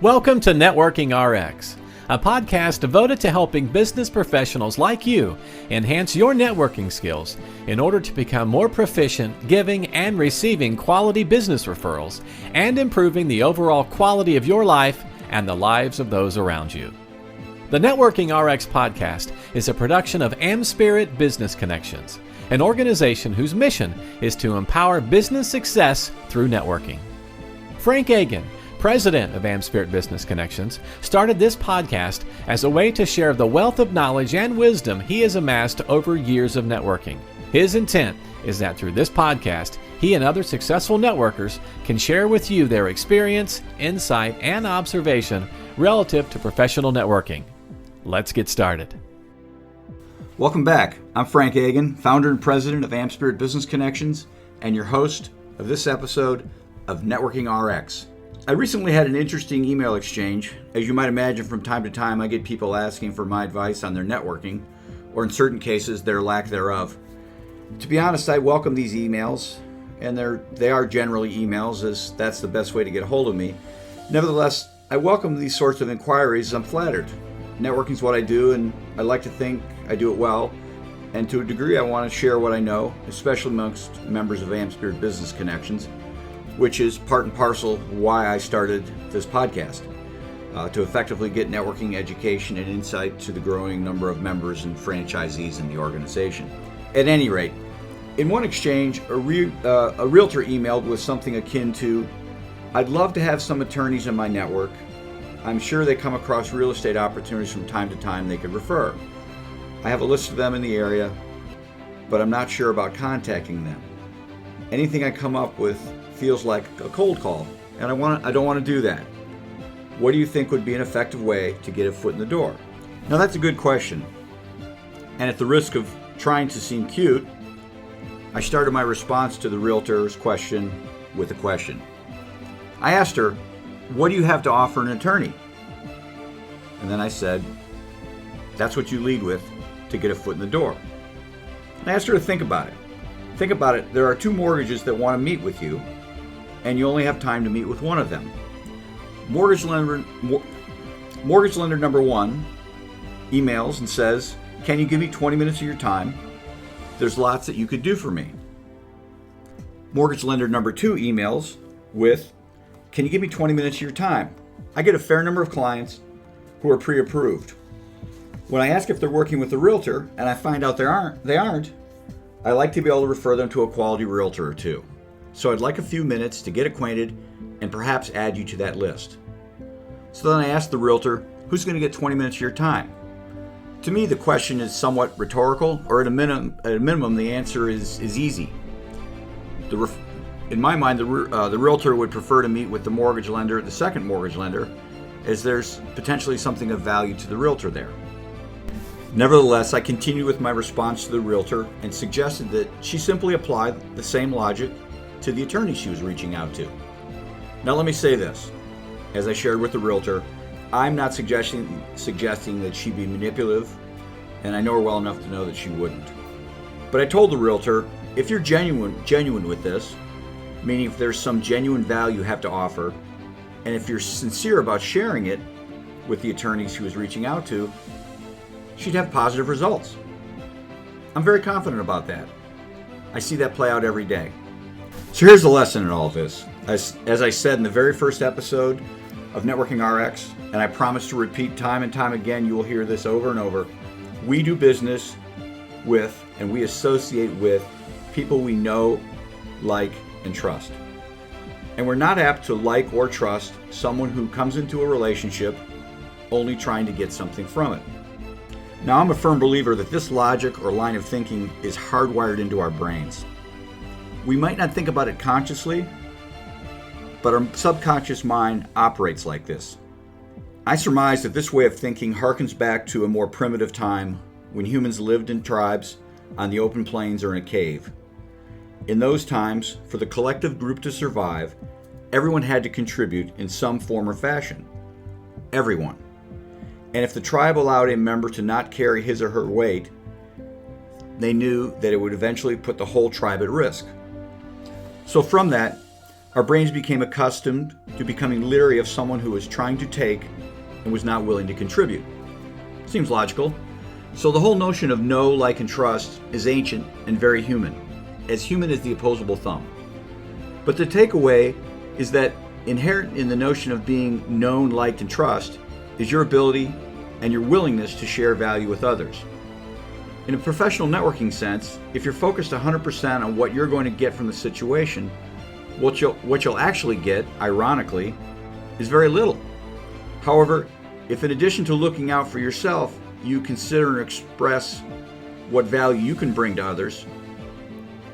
Welcome to Networking RX, a podcast devoted to helping business professionals like you enhance your networking skills in order to become more proficient giving and receiving quality business referrals and improving the overall quality of your life and the lives of those around you. The Networking RX podcast is a production of AmSpirit Business Connections, an organization whose mission is to empower business success through networking. Frank Agin, president of AmSpirit Business Connections, started this podcast as a way to share the wealth of knowledge and wisdom he has amassed over years of networking. His intent is that through this podcast, he and other successful networkers can share with you their experience, insight, and observation relative to professional networking. Let's get started. Welcome back. I'm Frank Agin, founder and president of AmSpirit Business Connections, and your host of this episode of Networking RX. I recently had an interesting email exchange. As you might imagine, from time to time, I get people asking for my advice on their networking, or in certain cases, their lack thereof. To be honest, I welcome these emails, and they are generally emails, as that's the best way to get a hold of me. Nevertheless, I welcome these sorts of inquiries. I'm flattered. Networking is what I do, and I like to think I do it well. And to a degree, I want to share what I know, especially amongst members of AmSpirit Business Connections, which is part and parcel why I started this podcast, to effectively get networking education and insight to the growing number of members and franchisees in the organization. At any rate, in one exchange, a realtor emailed with something akin to, "I'd love to have some attorneys in my network. I'm sure they come across real estate opportunities from time to time they could refer. I have a list of them in the area, but I'm not sure about contacting them. Anything I come up with feels like a cold call, and I don't want to do that. What do you think would be an effective way to get a foot in the door?" Now that's a good question, and at the risk of trying to seem cute, I started my response to the realtor's question with a question. I asked her, "What do you have to offer an attorney?" And then I said, "That's what you lead with to get a foot in the door." I asked her to think about it. Think about it. There are two mortgages that want to meet with you, and you only have time to meet with one of them. Mortgage lender number one emails and says, "Can you give me 20 minutes of your time? There's lots that you could do for me." Mortgage lender number two emails with, "Can you give me 20 minutes of your time? I get a fair number of clients who are pre-approved. When I ask if they're working with a realtor and I find out they aren't, I like to be able to refer them to a quality realtor or two. So I'd like a few minutes to get acquainted and perhaps add you to that list." So then I asked the realtor, "Who's going to get 20 minutes of your time?" To me, the question is somewhat rhetorical, or at a minimum, the answer is easy. In my mind, the realtor would prefer to meet with the mortgage lender, the second mortgage lender, as there's potentially something of value to the realtor there. Nevertheless, I continued with my response to the realtor and suggested that she simply apply the same logic to the attorney she was reaching out to. Now let me say this, as I shared with the realtor, I'm not suggesting that she be manipulative, and I know her well enough to know that she wouldn't. But I told the realtor, if you're genuine with this, meaning if there's some genuine value you have to offer, and if you're sincere about sharing it with the attorney she was reaching out to, she'd have positive results. I'm very confident about that. I see that play out every day. So here's the lesson in all of this. As I said in the very first episode of Networking RX, and I promise to repeat time and time again, you will hear this over and over, we do business with and we associate with people we know, like, and trust. And we're not apt to like or trust someone who comes into a relationship only trying to get something from it. Now, I'm a firm believer that this logic or line of thinking is hardwired into our brains. We might not think about it consciously, but our subconscious mind operates like this. I surmise that this way of thinking harkens back to a more primitive time when humans lived in tribes on the open plains or in a cave. In those times, for the collective group to survive, everyone had to contribute in some form or fashion. Everyone. And if the tribe allowed a member to not carry his or her weight, they knew that it would eventually put the whole tribe at risk. So from that, our brains became accustomed to becoming leery of someone who was trying to take and was not willing to contribute. Seems logical. So the whole notion of know, like, and trust is ancient and very human as the opposable thumb. But the takeaway is that inherent in the notion of being known, liked, and trust is your ability and your willingness to share value with others. In a professional networking sense, if you're focused 100% on what you're going to get from the situation, what you'll actually get, ironically, is very little. However, if in addition to looking out for yourself, you consider and express what value you can bring to others,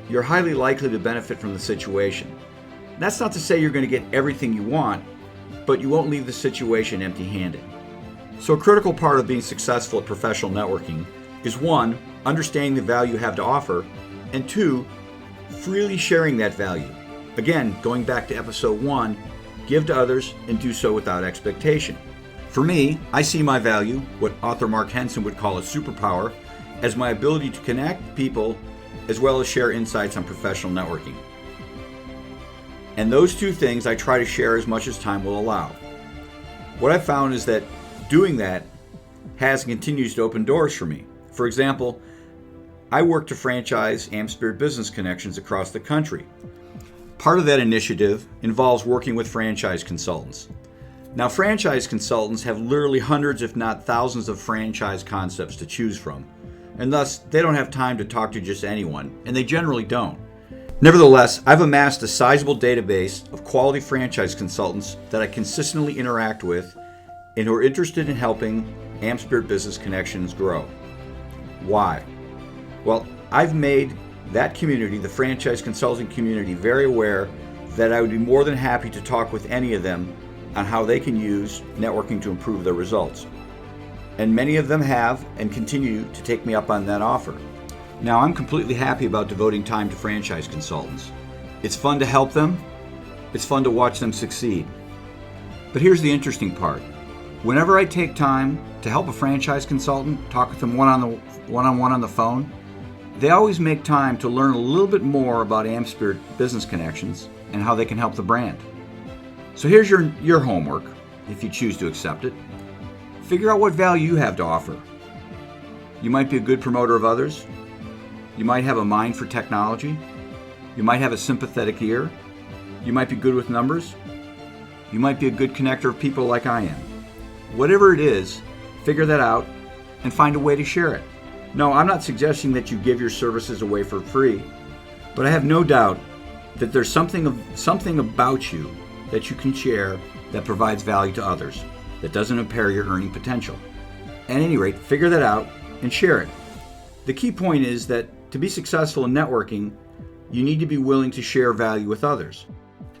you're highly likely to benefit from the situation. That's not to say you're going to get everything you want, but you won't leave the situation empty-handed. So a critical part of being successful at professional networking is 1, understanding the value you have to offer, and 2, freely sharing that value. Again, going back to episode 1, give to others and do so without expectation. For me, I see my value, what author Mark Henson would call a superpower, as my ability to connect people as well as share insights on professional networking. And those two things I try to share as much as time will allow. What I've found is that doing that has and continues to open doors for me. For example, I work to franchise AmSpirit Business Connections across the country. Part of that initiative involves working with franchise consultants. Now, franchise consultants have literally hundreds, if not thousands, of franchise concepts to choose from, and thus they don't have time to talk to just anyone, and they generally don't. Nevertheless, I've amassed a sizable database of quality franchise consultants that I consistently interact with and who are interested in helping AmSpirit Business Connections grow. Why? Well, I've made that community, the franchise consulting community, very aware that I would be more than happy to talk with any of them on how they can use networking to improve their results. And many of them have and continue to take me up on that offer. Now, I'm completely happy about devoting time to franchise consultants. It's fun to help them. It's fun to watch them succeed. But here's the interesting part. Whenever I take time to help a franchise consultant, talk with them one-on-one on the phone, they always make time to learn a little bit more about AmSpirit Business Connections and how they can help the brand. So here's your homework, if you choose to accept it. Figure out what value you have to offer. You might be a good promoter of others. You might have a mind for technology. You might have a sympathetic ear. You might be good with numbers. You might be a good connector of people like I am. Whatever it is, figure that out and find a way to share it. No, I'm not suggesting that you give your services away for free, but I have no doubt that there's something about you that you can share that provides value to others, that doesn't impair your earning potential. At any rate, figure that out and share it. The key point is that to be successful in networking, you need to be willing to share value with others.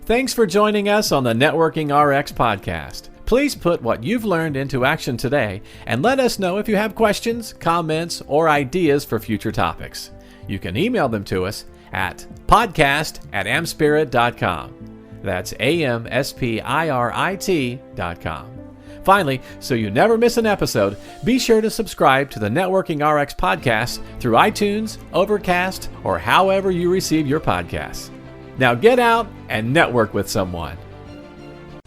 Thanks for joining us on the Networking RX podcast. Please put what you've learned into action today and let us know if you have questions, comments, or ideas for future topics. You can email them to us at podcast@amspirit.com. That's AmSpirit.com. Finally, so you never miss an episode, be sure to subscribe to the Networking RX podcast through iTunes, Overcast, or however you receive your podcasts. Now get out and network with someone.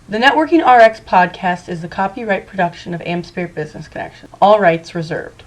The Networking RX podcast is the copyright production of AmSpirit Business Connections. All rights reserved.